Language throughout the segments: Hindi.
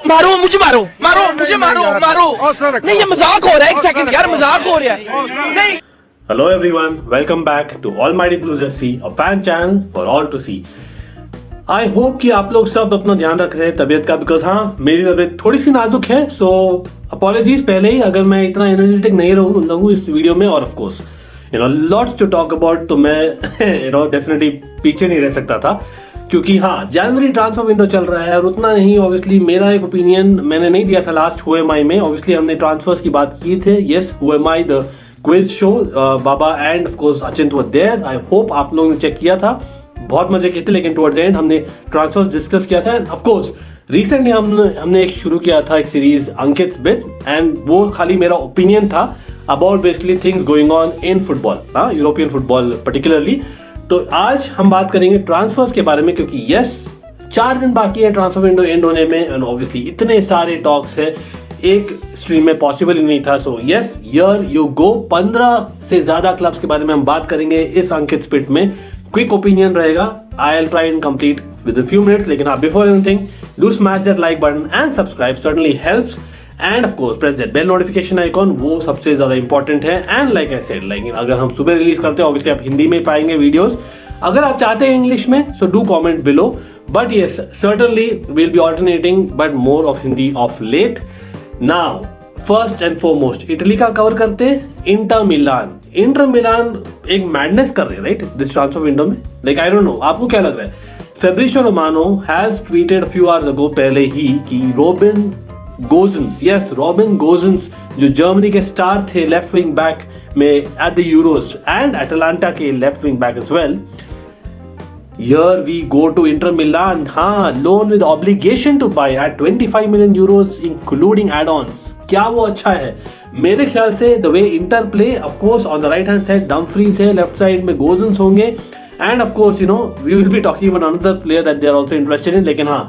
मारो मुझे, मारो मारो मुझे, मारो मारो। नहीं, ये मजाक हो रहा है, एक सेकंड यार, मजाक हो रहा है। नहीं। Hello everyone, welcome back to Almighty Blues FC, a fan channel for all to see. I hope कि आप लोग सब अपना ध्यान रख रहे हैं तबीयत का, बिकॉज हाँ मेरी तबीयत थोड़ी सी नाजुक है, सो अपॉलॉजीज पहले ही अगर मैं इतना एनर्जेटिक नहीं रहूँ इस वीडियो में। और of course lots to talk about, तो मैं डेफिनेटली पीछे नहीं रह सकता था, क्योंकि हाँ जनवरी ट्रांसफर विंडो चल रहा है और उतना नहीं ऑब्वियसली मेरा एक ओपिनियन मैंने नहीं दिया था लास्ट हु एम आई में। ऑब्वियसली हमने ट्रांसफर्स की बात की थे, yes who am I the quiz show, Baba and of course Achint were there. I hope आप लोगों ने चेक किया था, बहुत मजे किए थे, लेकिन टुवर्ड्स द एंड हमने ट्रांसफर्स डिस्कस किया था। एंड ऑफ कोर्स रिसेंटली हमने एक शुरू किया था एक सीरीज अंकित बिट, एंड वो खाली मेरा ओपिनियन था about basically things going on in football, हाँ यूरोपियन फुटबॉल पर्टिकुलरली। तो आज हम बात करेंगे ट्रांसफर्स के बारे में, क्योंकि यस 4 दिन बाकी है ट्रांसफर विंडो एंड होने में, एंड ऑब्वियसली इतने सारे टॉक्स है, एक स्ट्रीम में पॉसिबल ही नहीं था। So yes here you go, 15 से ज्यादा क्लब्स के बारे में हम बात करेंगे इस अंकित स्पिट में। क्विक ओपिनियन रहेगा, I will try and complete within few minutes, लेकिन आप before anything do smash that like button and subscribe, certainly helps, and of course press that bell notification icon, वो सबसे ज्यादा इंपॉर्टेंट है। एंड लाइक आई सेड, लेकिन अगर हम सुबह रिलीज करते हैं ऑब्वियसली आप हिंदी में पाएंगे वीडियोस, अगर आप चाहते हैं इंग्लिश में so do comment below, but yes certainly will be alternating but more of Hindi of late. Now first and foremost Italy का कवर करते हैं। इंटर मिलान एक मैडनेस कर रहे हैं राइट दिस ट्रांसफर विंडो में, लाइक आई डोंट नो आपको क्या लग रहा है। Fabrizio Romano has tweeted few hours ago पहले ही कि रॉबिन गोजेंस जो जर्मनी के स्टार थे लेफ्ट विंग बैक में at the Euros and Atalanta के left wing back as well, here we go to Inter Milan, हाँ loan with obligation to buy at 25 million euros including add-ons। क्या वो अच्छा है? मेरे ख्याल से the way Inter play, of course on the right hand side Dumfries है, left side में Gozens होंगे, and of course we will be talking about another player that they are also interested in, लेकिन हाँ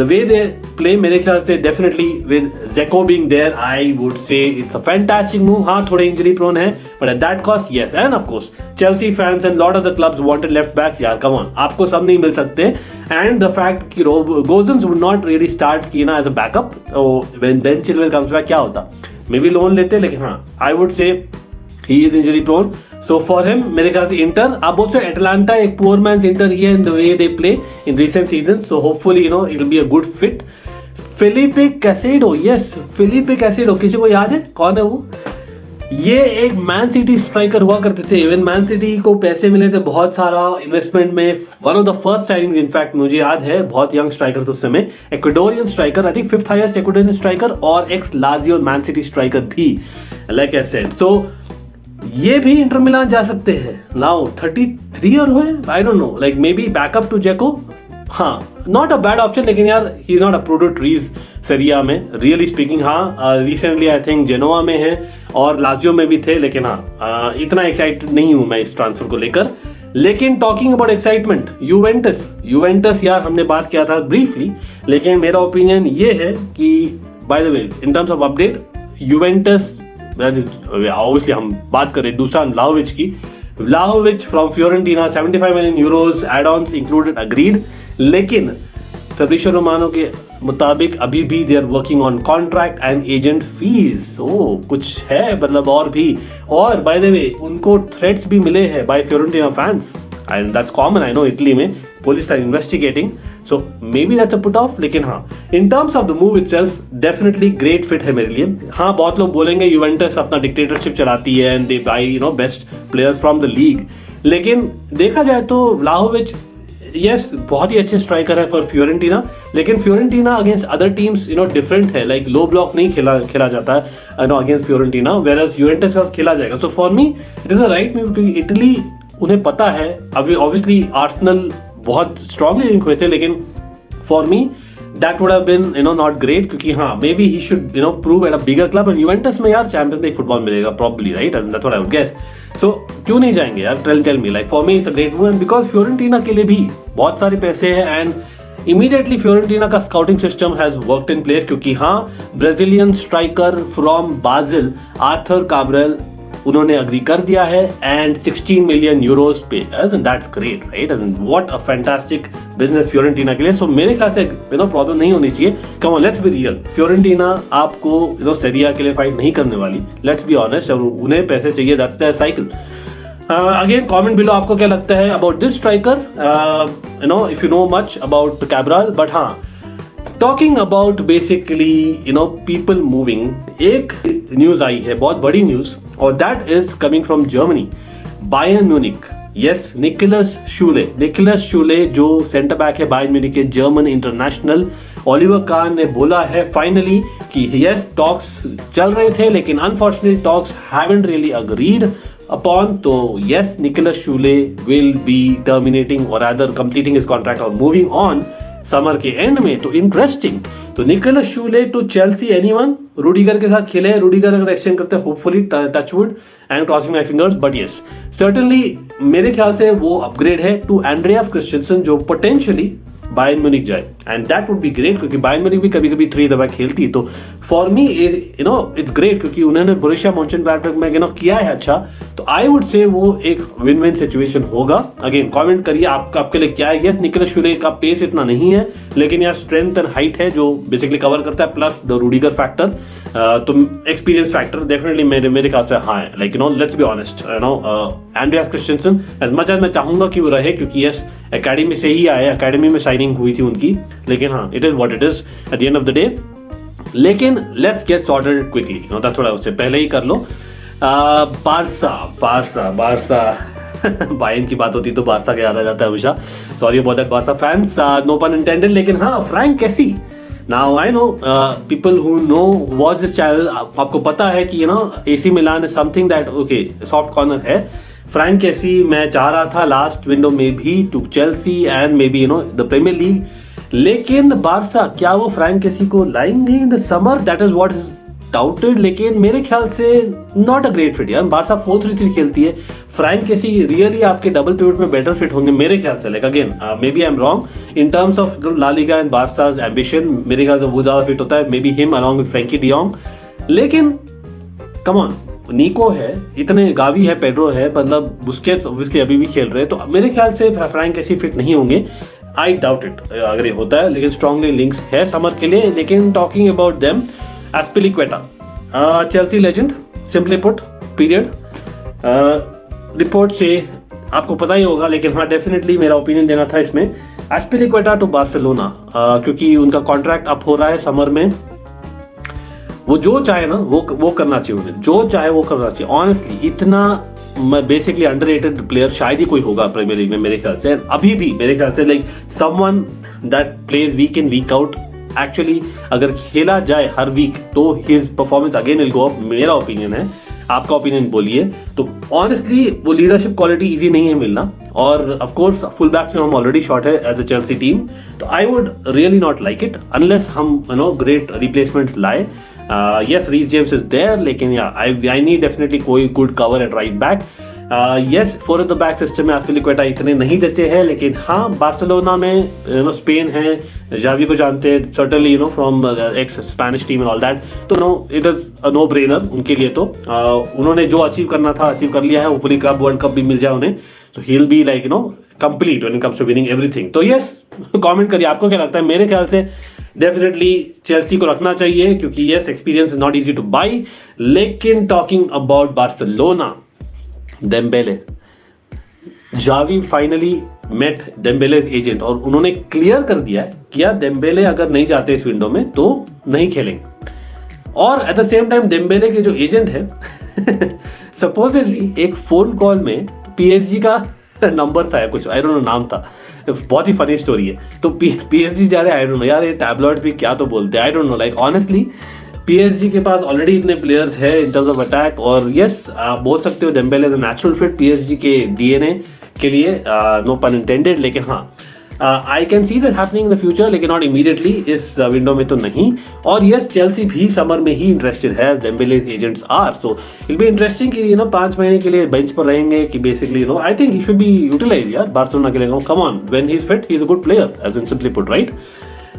the way they play मेरे ख्याल से definitely with Zeko being there I would say it's a fantastic move। हाँ थोड़े injury prone है but at that cost yes, and of course Chelsea fans and lot of the clubs wanted left backs, यार come on आपको सब नहीं मिल सकते, and the fact कि Gozens would not really start की ना as a backup, when Ben Chilwell comes back क्या होता, maybe लोन लेते, लेकिन हाँ I would say he is injury prone, so for him मेरे ख्याल से इंटर, अब also Atalanta एक poor man's Inter here in the way they play in recent seasons, so hopefully it will be a good fit। Felipe Caicedo, yes Felipe Caicedo, किसी को याद है कौन है वो? ये एक मैन सिटी स्ट्राइकर हुआ करते थे, इवन मैन सिटी को पैसे मिले थे बहुत सारा इन्वेस्टमेंट में, one of the first signing in fact मुझे याद है, बहुत यंग स्ट्राइकर उस समय, Ecuadorian striker, I think 5th highest Ecuadorian striker और ex Lazio Man City striker भी, लाइक आई सेड। सो ये भी इंटर मिलान जा सकते हैं नाउ, 33 ईयर हुए, I don't know, like maybe backup to Dzeko, हाँ नॉट अ बैड ऑप्शन, लेकिन यार he is not approved to trees Serie A में रियली स्पीकिंग। हाँ रिसेंटली आई थिंक जेनोवा में है और लाजियो में भी थे, लेकिन हाँ इतना एक्साइटेड नहीं हूं मैं इस ट्रांसफर को लेकर। लेकिन टॉकिंग अबाउट एक्साइटमेंट, यूवेंटस यार हमने बात किया था ब्रीफली, लेकिन मेरा ओपिनियन ये है कि by the way in terms of update Juventus, obviously हम बात करें दूसरा Vlahovic from Fiorentina 75 million euros, add-ons included agreed, लेकिन फेब्रिशियो रोमानो के मुताबिक अभी भी they are working on contract and agent fees, कुछ है मतलब और भी, और बाय द वे उनको थ्रेट्स भी मिले हैं by Fiorentina fans, and that's common, I know Italy में police are investigating, so may be that's a put off, लेकिन हाँ in terms of the move itself definitely great fit है मेरे लिए। हाँ बहुत लोग बोलेंगे यूवेंटस अपना डिक्टेटरशिप चलाती है and they buy best players from the league, लेकिन देखा जाए तो व्लाहोविच यस बहुत ही अच्छे स्ट्राइकर है फॉर फ्योरेंटीना, लेकिन Fiorentina against other teams different है, लाइक लो ब्लॉक नहीं खेला जाता है अगेंस्ट फ्योरेंटीना, वेयरएज यूवेंटस का खेला जाएगा। So for me it is a right move, क्योंकि इटली उन्हें पता है, अभी ऑब्वियसली आर्सेनल बहुत स्ट्रांगली लिंक हुए थे, लेकिन for me that would have been not great, क्योंकि हाँ may be he should prove at a bigger club, and Juventus में यार चैंपियंस लीग फुटबॉल मिलेगा probably right, that's what I would guess. So क्यों नहीं जाएंगे यार, tell me, like for me it's a great move, and because Fiorentina के लिए भी बहुत सारे पैसे हैं, एंड इमीडिएटली फ्योरेंटीना का scouting system has worked in place, क्योंकि हाँ Brazilian striker from Brazil Arthur Cabral उन्होंने अग्री कर दिया है एंड 16 मिलियन यूरोस पे, and that's great right, and what a fantastic business Fiorentina के लिए. सो मेरे ख्याल से प्रॉब्लम नहीं होनी चाहिए. Come on, let's be real, Fiorentina आपको सेरिया के लिए फाइट नहीं करने वाली, लेट्स बी ऑनेस्ट, और उन्हें पैसे चाहिए, that's the cycle. Again comment below आपको क्या लगता है about this striker, if you know much about Cabral. But हाँ, talking about basically people moving, एक न्यूज आई है, बहुत बड़ी न्यूज, और that is coming from Germany, Bayern Munich. Yes, Niklas Sule जो सेंटर बैक है बायर्न म्यूनिक के, जर्मन इंटरनेशनल. ओलिवर कान ने बोला है फाइनली कि यस, टॉक्स चल रहे थे लेकिन unfortunately talks haven't really agreed upon. तो yes, Niklas Sule will be terminating और अदर कंप्लीटिंग हिज कॉन्ट्रैक्ट और मूविंग ऑन समर के एंड में. तो इंटरेस्टिंग. तो Niklas Sule to Chelsea, anyone? Rudiger के साथ खेले, रूडिगर अगर एक्सचेंज करते हैं, hopefully, touchwood and crossing my fingers, but yes certainly मेरे ख्याल से वो अपग्रेड है टू एंड्रियास क्रिस्टेंसन, जो पोटेंशियली बायर्न म्यूनिक जाए, and that would be great, क्योंकि बायर्न म्यूनिक भी कभी कभी 3 दबा खेलती. तो फॉर मी इट्स ग्रेट, क्योंकि उन्होंने बोरुसिया मॉन्चेनग्लाडबाख में किया है अच्छा. तो आई वुड से वो एक विन विन सिचुएशन होगा. अगेन कमेंट करिए आपके लिए क्या है. यस, निकोलस शूले का पेस इतना नहीं है, लेकिन यहाँ स्ट्रेंथ एंड हाइट है जो बेसिकली कवर करता है, प्लस द रूडिगर फैक्टर, तो एक्सपीरियंस फैक्टर डेफिनेटली मेरे ख्याल से हाँ है. Like let's be honest, Andreas Christensen as much as मैं चाहूंगा कि वो रहे, क्योंकि यस एकेडमी से ही आए, एकेडमी में साइनिंग हुई थी उनकी, लेकिन हाँ, it is what it is at the end of the day. लेकिन लेट्स गेट सॉर्टेड क्विकली, थोड़ा उससे पहले ही कर लो. बारसा बायर्न की बात होती तो बारसा का याद आ जाता है हमेशा. Sorry about that Barca fans, no pun intended. लेकिन हाँ, Franck Kessie, now I know people who know watch this channel, आपको पता है कि AC Milan is something that okay soft corner है. फ्रैंक कैसी मैं चाह रहा था लास्ट विंडो में भी to Chelsea and maybe the Premier League, लेकिन बारसा क्या वो फ्रैंक कैसी को लाएंगे in the summer, that is what is doubted. लेकिन मेरे ख्याल से नॉट अ ग्रेट फिट यार. बारसा 4-3-3 खेलती है, फ्रैंक कैसी रियली आपके डबल पिवट में बेटर फिट होंगे मेरे ख्याल से. Like again may be I am wrong in terms of La Liga and Barca's ambition, मेरे ख्याल से वो ज्यादा फिट होता है, may be him along with Frenkie de Jong. लेकिन कम ऑन, निको है, इतने गावी है, पेड्रो है, मतलब बुस्केट्स ऑब्वियसली अभी भी खेल रहे हैं, तो मेरे ख्याल से फ्रैंक कैसी फिट नहीं होंगे. आई डाउट इट अगर ये होता है, लेकिन स्ट्रांगली लिंक्स है समर के लिए. लेकिन talking about them, Azpilicueta, Chelsea legend, simply put, period. Report से आपको पता ही होगा, लेकिन हाँ डेफिनेटली मेरा ओपिनियन देना था इसमें. एस्पिलिक्वेटा टू बार्सिलोना, क्योंकि उनका कॉन्ट्रैक्ट अप हो रहा है समर में. वो जो चाहे ना वो करना चाहिए, उन्हें जो चाहे वो करना चाहिए. ऑनेस्टली इतना बेसिकली अंडररेटेड प्लेयर शायद ही कोई होगा प्रीमियर लीग में मेरे ख्याल से. अभी भी मेरे ख्याल से like someone that plays week in week out, actually अगर खेला जाए हर वीक तो his performance again will go up, मेरा ओपिनियन है. आपका ओपिनियन बोलिए. तो ऑनेस्टली वो लीडरशिप क्वालिटी इजी नहीं है मिलना, और ऑफ कोर्स फुल बैक में हम ऑलरेडी शॉर्ट है एज अ चेल्सी टीम. तो I would really not like it unless हम ग्रेट रिप्लेसमेंट्स लाए. Yes, Reece James is there, लेकिन I need definitely कोई good cover at right back. Yes, 4 at the back system में एस्पिलिक्वेटा इतने नहीं जचे हैं, लेकिन हाँ बार्सिलोना में स्पेन है, जावी को जानते हैं certainly from ex Spanish team and all that. तो it is a no brainer उनके लिए. तो उन्होंने जो अचीव करना था अचीव कर लिया है. होपफुली क्लब वर्ल्ड कप भी मिल जाए उन्हें, तो he will be like complete when it comes to winning everything. तो यस, कमेंट करिए आपको क्या लगता है. मेरे ख्याल से डेफिनेटली चेल्सी को रखना चाहिए, क्योंकि yes experience is not easy to buy. लेकिन talking about Barcelona, Dembele, Xavi finally met Dembele's agent, और उन्होंने क्लियर कर दिया है कि यार डेम्बेले अगर नहीं जाते इस विंडो में तो नहीं खेलेंगे. और at the same time Dembélé के जो एजेंट है सपोजिटली एक फोन कॉल में PSG का नंबर था, कुछ आई डोंट नो नाम था, बहुत ही फनी स्टोरी है. तो PSG जा रहे, आई डोंट नो यार, ये टैबलॉइड भी क्या तो बोलते हैं, आई don't know. Like honestly PSG के पास ऑलरेडी इतने प्लेयर्स है इन टर्म्स ऑफ अटैक, और यस आप बोल सकते हो Dembélé is a natural fit PSG के DNA के लिए, नो पन इंटेंडेड. लेकिन हाँ I can see that happening in the future, लेकिन नॉट इमीडिएटली, इस विंडो में तो नहीं. और यस चेल्सी भी समर में ही इंटरेस्टेड है, Dembele's agents are. So it be interesting कि 5 महीने के लिए बेंच पर रहेंगे, कि basically I think he should be utilize यार बार्सिलोना के लिए. Come on, when he is fit he is a good player, as in simply put, right.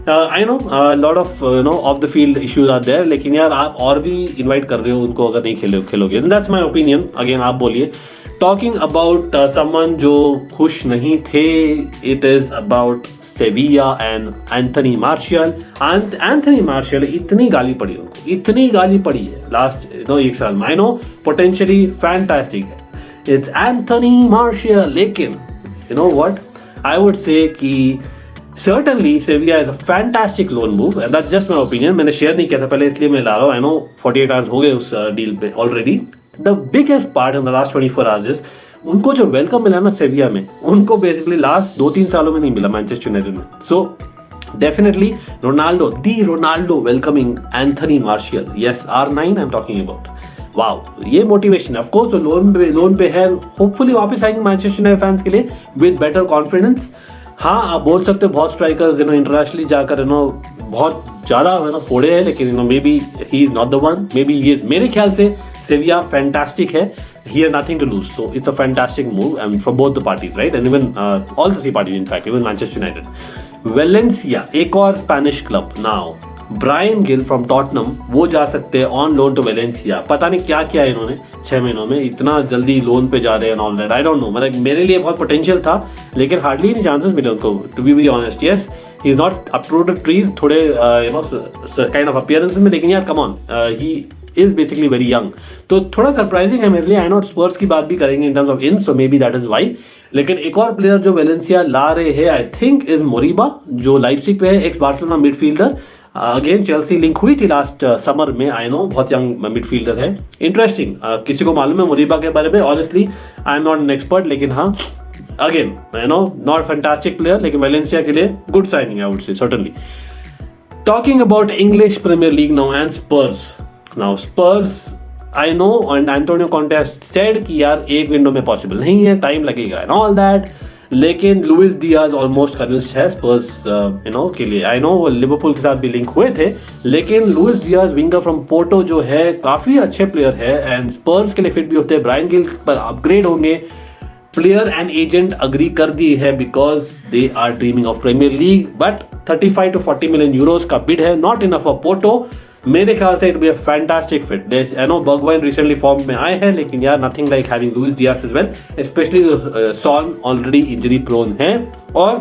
I know lot of off the field issues are there, लेकिन यार आप और भी इनवाइट कर रहे हो उनको अगर नहीं खेलोगे, दैट्स माय ओपिनियन। अगेन आप बोलिए। टॉकिंग अबाउट समवन जो खुश नहीं थे, it is about सेविया and Anthony martial. Anthony martial इतनी गाली पड़ी उनको, इतनी गाली पड़ी है लास्ट एक साल में। आई नो पोटेंशियली फैंटास्टिक है, इट्स एंथनी मार्शियल, लेकिन you know what I would से कि certainly Sevilla is a fantastic loan move and that's just my opinion. मैंने शेयर नहीं किया था पहले इसलिए मैं ला रहा हूँ। I know 48 hours हो गए उस डील पे already. The biggest part in the last 24 hours is उनको जो वेलकम मिला ना सेविया में, उनको बेसिकली लास्ट 2-3 सालों में नहीं मिला मैनचेस्टर यूनाइटेड में। So definitely Ronaldo, the Ronaldo welcoming Anthony martial, yes R9 I am talking about. Wow, ये मोटिवेशन ऑफ कोर्स तो लोन पे है, होपफुली वापस आएंगे मैनचेस्टर यूनाइटेड फैंस के लिए विद बेटर कॉन्फिडेंस। हाँ, आप बोल सकते हो बहुत स्ट्राइकर्स इंटरनेशनली जाकर बहुत ज़्यादा फोड़े हैं, लेकिन मे be he is not the one, may be he is. मेरे ख्याल से सेविया फैंटास्टिक है, he has nothing to lose, so it's a fantastic move and from both the parties, right? And even all the three parties, in fact, even Manchester United. Valencia, एक और Spanish club now, Bryan Gil from Tottenham, वो जा सकते हैं ऑन लोन टू वेलेंसिया। पता नहीं क्या किया इन्होंने 6 महीनों में, इतना जल्दी लोन पे जा रहे हैं all that, I don't no. मतलब मेरे लिए बहुत पोटेंशियल था, लेकिन हार्डली एनी चांसेस मिले उनको, to be very honest. Yes, he is not up to the trees थोड़े काइंड ऑफ अपीयरेंसेस में, लेकिन यार come on, he is basically very young, तो थोड़ा सरप्राइजिंग है मेरे लिए। आई नॉट स्पर्स की बात भी करेंगे in terms of in, so may be that is why. लेकिन एक और प्लेयर जो वेलेंसिया ला रहे हैं आई थिंक इज मोरिबा, जो लाइप्जिग पे है, ex Barcelona midfielder. Again Chelsea link हुई थी लास्ट समर में, आई नो बहुत यंग मिडफील्डर है, इंटरेस्टिंग। किसी को मालूम है मोरिबा के बारे में? Honestly I am not an expert, लेकिन हाँ again I know not fantastic player, लेकिन वेलेंसिया के लिए good signing I would say certainly. Talking about English Premier League now and Spurs. Now Spurs, I know and Antonio Conte has said कि यार एक विंडो में पॉसिबल नहीं है, टाइम लगेगा एंड ऑल दैट, लेकिन लुइस डियाज ऑलमोस्ट कन्विंस्ड है स्पर्स के लिए। आई नो वो लिवरपूल के साथ भी लिंक हुए थे, लेकिन Luis Diaz winger from Porto जो है काफी अच्छे प्लेयर है एंड स्पर्स के लिए फिट भी होते हैं। ब्रायन गिल पर अपग्रेड होंगे, प्लेयर एंड एजेंट अग्री कर दिए है because they are dreaming of Premier League, but 35 to 40 million euros का बिड है, नॉट इनफ फॉर पोर्टो। मेरे ख्याल से it be a fantastic fit. I know Bergwijn recently form में आए हैं, लेकिन यार nothing like having Luis Diaz as well, especially Son already injury prone है और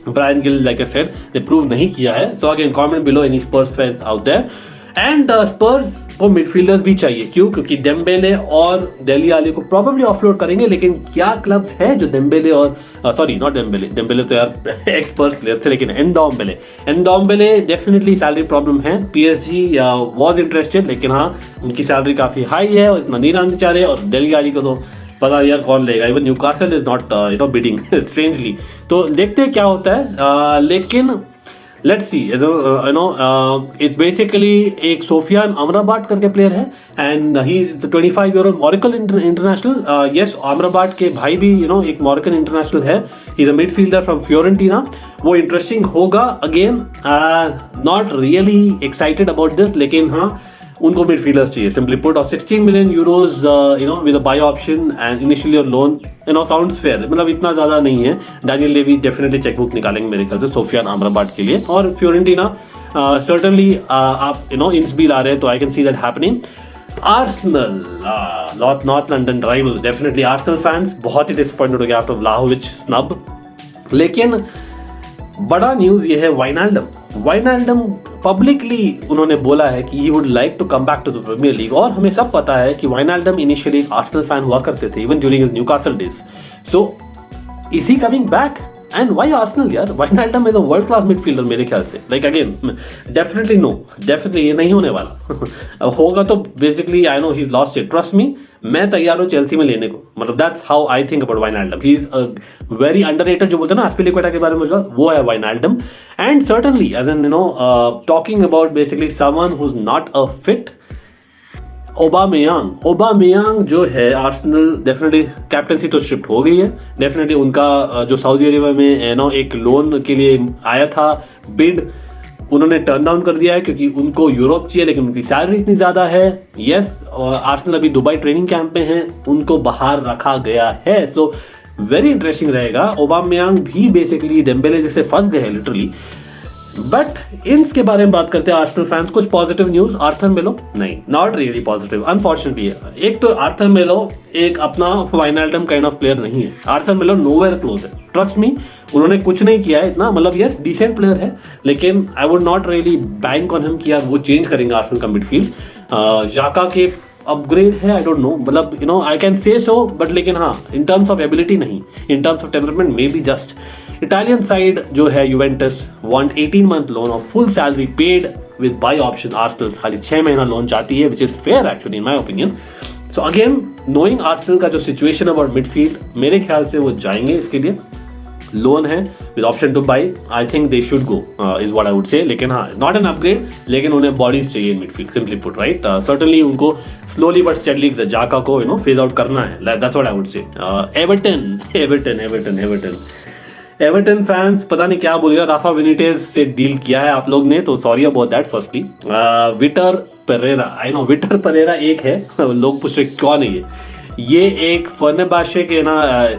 Bryan Gil like I said they prove नहीं किया है। So again comment below any Spurs fans out there. And Spurs को मिडफील्डर भी चाहिए, क्यों? क्योंकि डेम्बेले और डेली आली को प्रोबेबली ऑफलोड करेंगे, लेकिन क्या क्लब्स हैं जो डेम्बेले और सॉरी नॉट डेम्बेले तो यार एक्स स्पर्स प्लेयर थे, लेकिन एंडोम्बेले डेफिनेटली सैलरी प्रॉब्लम है। पीएसजी वाज इंटरेस्टेड, लेकिन हाँ उनकी सैलरी काफी हाई है और इतना नहीं रहना चाह रहे, और डेली आली को तो पता यार कौन लेगा, even Newcastle is not bidding strangely. तो देखते हैं क्या होता है, लेकिन लेट्स सी, इट्स बेसिकली एक सोफियान अमराबाद करके प्लेयर है and he is 25-year-old Moroccan international. Yes, Amrabat के भाई भी एक मॉरिकन इंटरनेशनल है, he is a midfielder from Fiorentina. वो इंटरेस्टिंग होगा। Again not really excited about this, लेकिन हाँ उनको मिडफील्डर्स चाहिए सिंपली पुट, और 16 million euros with a by option and initially on loan sounds fair, मतलब इतना ज्यादा नहीं है। डैनियल लेवी डेफिनेटली चेकबुक निकालेंगे मेरे ख्याल से सोफियान अमराबाद के लिए, और फ्योरेंटीना सर्टेनली आप इंस भी ला रहे हैं, तो I can see that happening. Arsenal, north London rivals, definitely Arsenal fans बहुत ही डिसअपॉइंटेड हो गया आफ्टर व्लाहोविच स्नब, लेकिन बड़ा न्यूज ये है वाइनाल्डम पब्लिकली उन्होंने बोला है कि he would like to come back to the Premier League. और हमें सब पता है कि वाइनाल्डम इनिशियली एक आर्सेनल फैन हुआ करते थे, even during his Newcastle days. So is he coming back and why Arsenal? यार Wijnaldum is a world class midfielder मेरे ख्याल से। Like again definitely no, definitely ये नहीं होने वाला होगा तो basically I know he is lost it, trust me, मैं तैयार हूँ चेल्सी में लेने को। मतलब that's how I think about Wijnaldum. He is a very underrated, जो बोलते हैं ना एस्पिलिक्वेटा के बारे में वो है Wijnaldum. And certainly as an talking about basically someone who is not a fit, Aubameyang जो है आर्सेनल डेफिनेटली कैप्टनसी तो शिफ्ट हो गई है। डेफिनेटली उनका जो सऊदी अरेबिया में एक लोन के लिए आया था बिड, उन्होंने टर्न डाउन कर दिया है क्योंकि उनको यूरोप चाहिए, लेकिन उनकी सैलरी इतनी ज्यादा है। यस, आर्सेनल अभी दुबई ट्रेनिंग कैंप में है, उनको बाहर रखा गया है। सो वेरी इंटरेस्टिंग रहेगा। ओबामेयांग भी बेसिकली डेम्बेले जैसे फंस गए हैं लिटरली। बट इन्स के बारे में बात करते हैं आर्सेनल फैंस। कुछ पॉजिटिव न्यूज, आर्थर मेलो नहीं, नॉट रियली पॉजिटिव अनफॉर्चुनेटली। एक तो आर्थर मेलो एक अपना फाइनल्टम काइंड ऑफ प्लेयर नहीं है। आर्थर मेलो नोवेयर क्लोज है, ट्रस्ट मी। उन्होंने कुछ नहीं किया है इतना, मतलब यस डिसेंट प्लेयर है, लेकिन I would not really bank on him कि यार वो चेंज करेंगे आर्सेनल का मिडफील्ड। जाका के अपग्रेड है, आई डोंट नो, मतलब you know I can say so, but लेकिन हाँ इन टर्म्स ऑफ एबिलिटी नहीं, इन terms of temperament may be just. Italian side जो है यूवेंटस वांट 18 मंथ लोन और full salary paid with by option. Arsenal खाली 6 महीना लोन चाहती है, which is fair actually in my opinion. So again knowing Arsenal का जो सिचुएशन अबाउट मिडफील्ड, मेरे ख्याल से वो जाएंगे इसके लिए। लोन है with option two by, I think they should go is what I would से। लेकिन हाँ नॉट एन अपग्रेड, लेकिन उन्हें बॉडीज चाहिए in midfield, simply put right. Certainly उनको स्लोली बट स्टेडली जाका को यू नो फेज आउट करना है, that's what I would say. Everton fans पता नहीं क्या बोलेगा, राफा बेनिटेज से डील किया है आप लोग ने, तो sorry about that firstly. Vitor Pereira, I know Vitor Pereira एक है, लोग पूछ रहे कौन है ये एक फर्नेबाशे के ना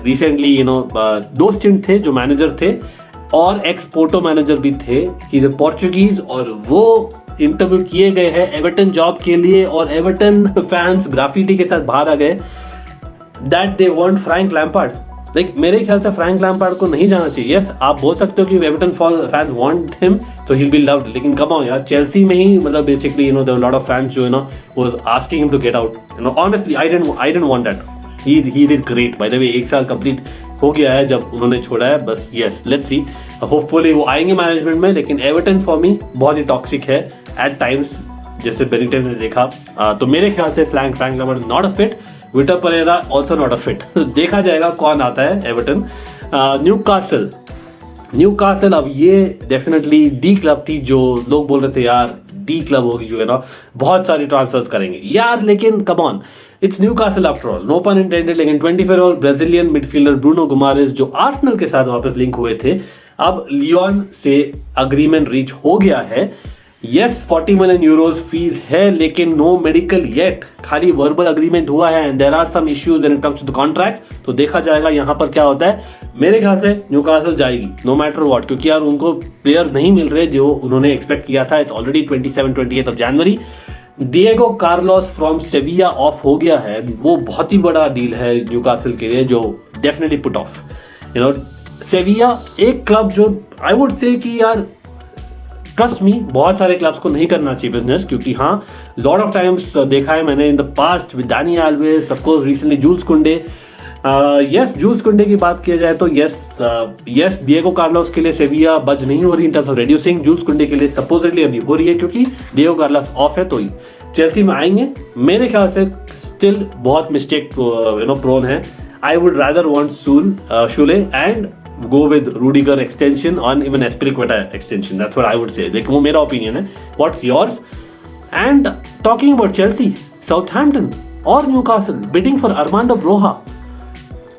रिसेंटली यू नो दो स्टिंट थे जो मैनेजर थे और एक्स पोर्टो मैनेजर भी थे, ही इज पोर्चुगीज, और वो इंटरव्यू किए गए हैं एवर्टन जॉब के लिए, और एवर्टन फैंस ग्राफिटी के साथ बाहर आ गए that they want Frank Lampard. Like मेरे ख्याल से फ्रैंक लैम्पार्ड को नहीं जाना चाहिए। यस आप बोल सकते हो कि एवर्टन फैंस वांट हिम तो ही विल बी लव्ड, लेकिन कम ऑन यार, चेल्सी में ही मतलब basically you know there lot of fans जो है ना वो asking him to get out, you know honestly I didn't want that. He did great by the way, 1 साल कंप्लीट हो गया है जब उन्होंने छोड़ा है, बस यस लेट्स सी, होपफुली वो आएंगे मैनेजमेंट में। लेकिन एवर्टन फॉर मी बहुत ही टॉक्सिक है एट टाइम्स, जैसे बेनिटेज ने देखा। तो मेरे ख्याल से Frank Lampard not a fit, Vitor Pereira also not a fit. देखा जाएगा कौन आता है एवर्टन। न्यूकासल अब ये डेफिनेटली डी क्लब थी, जो लोग बोल रहे थे यार डी क्लब होगी जो है ना बहुत सारी ट्रांसफर्स करेंगे यार, लेकिन come on it's Newcastle after all, no pun intended. लेकिन 24-year-old ब्राजीलियन मिडफील्डर ब्रूनो गुमारेस जो आर्सेनल के साथ वापस लिंक हुए थे, अब लियोन से अग्रीमेंट रीच हो गया है। यस 40 million euros फीस है, लेकिन नो मेडिकल येट, खाली वर्बल अग्रीमेंट हुआ है and there are some issues when it comes to the contract. तो देखा जाएगा यहाँ पर क्या होता है। मेरे ख्याल से न्यूकासल जाएगी नो मैटर व्हाट, क्योंकि यार उनको प्लेयर नहीं मिल रहे जो उन्होंने एक्सपेक्ट किया था। It's already 27-28 January. Diego Carlos from सेविया of हो गया है, वो बहुत ही बड़ा डील है न्यूकासल के लिए, जो definitely put off you know. सेविया एक क्लब जो आई वुड से कि यार ट्रस्ट मी बहुत सारे क्लब्स को नहीं करना चाहिए बिजनेस, क्योंकि हाँ लॉट ऑफ टाइम्स देखा है मैंने in the past with Dani Alves, of course recently Jules Kounde. Yes Jules Kounde की बात किया जाए तो यस डिएगो कार्लोस के लिए सेविया बज नहीं हो रही in terms of reducing, Jules Kounde के लिए सपोजिटली अभी हो रही है क्योंकि डिएगो कार्लोस ऑफ है। तो ही चेल्सी में आएंगे मेरे ख्याल से, स्टिल बहुत मिस्टेक यू नो प्रोन है। I would rather want Sule and go with Rudiger extension on even Aspilicueta extension. That's what I would say. लेकिन वो मेरा opinion है. What's yours? And talking about Chelsea, Southampton और Newcastle bidding for Armando Broja.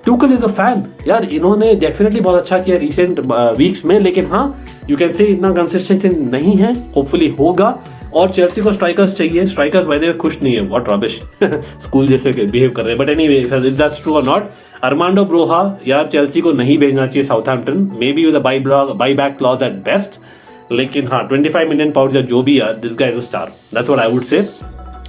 Tuchel is a fan. यार इन्होंने definitely बहुत अच्छा किया recent weeks में, लेकिन हाँ you can say इतना consistency नहीं है. Hopefully होगा। और चेल्सी को स्ट्राइकर्स चाहिए, स्ट्राइकर्स बाय द वे खुश नहीं है, व्हाट रबिश स्कूल जैसे बिहेव कर रहे हैं। But anyway if that's true और नॉट, अरमांडो ब्रोहा यार चेल्सी को नहीं भेजना चाहिए Southampton, maybe with a buy back clause at best. लेकिन हाँ 25 million pounds या जो भी यार, this guy is a star, that's what I would say.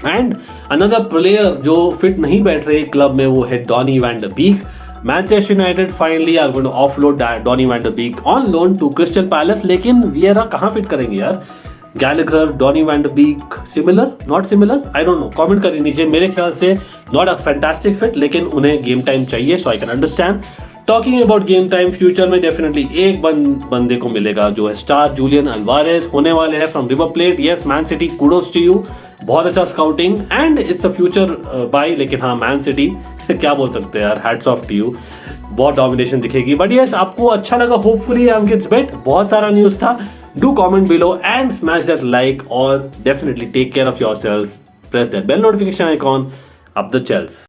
And another player जो फिट नहीं बैठ रहे क्लब में वो है Donny van de Beek. Manchester United finally are going to offload Donny van de Beek on loan to Crystal Palace, लेकिन वियरा कहाँ फिट करेंगे यार? Gallagher, Donny van de Beek, similar not similar, I don't know, comment करिए नीचे। मेरे ख्याल से नॉट अ फैंटास्टिक फिट, लेकिन उन्हें गेम टाइम चाहिए, so I can understand. Talking about game time, future में डेफिनेटली एक बंदे को मिलेगा जो है स्टार जुलियन अल्वारेस होने वाले हैं from River Plate. Yes Man City, kudos to you, बहुत अच्छा scouting and it's a future buy. लेकिन हाँ मैन सिटी क्या बोल सकते हैं यार, हैट्स ऑफ टू यू, बहुत डोमिनेशन दिखेगी। बट यस आपको अच्छा लगा होपफुली एमकेट्स बेट, बहुत सारा न्यूज था। Do comment below and smash that like, or definitely take care of yourselves. Press that bell notification icon. Up the Chels.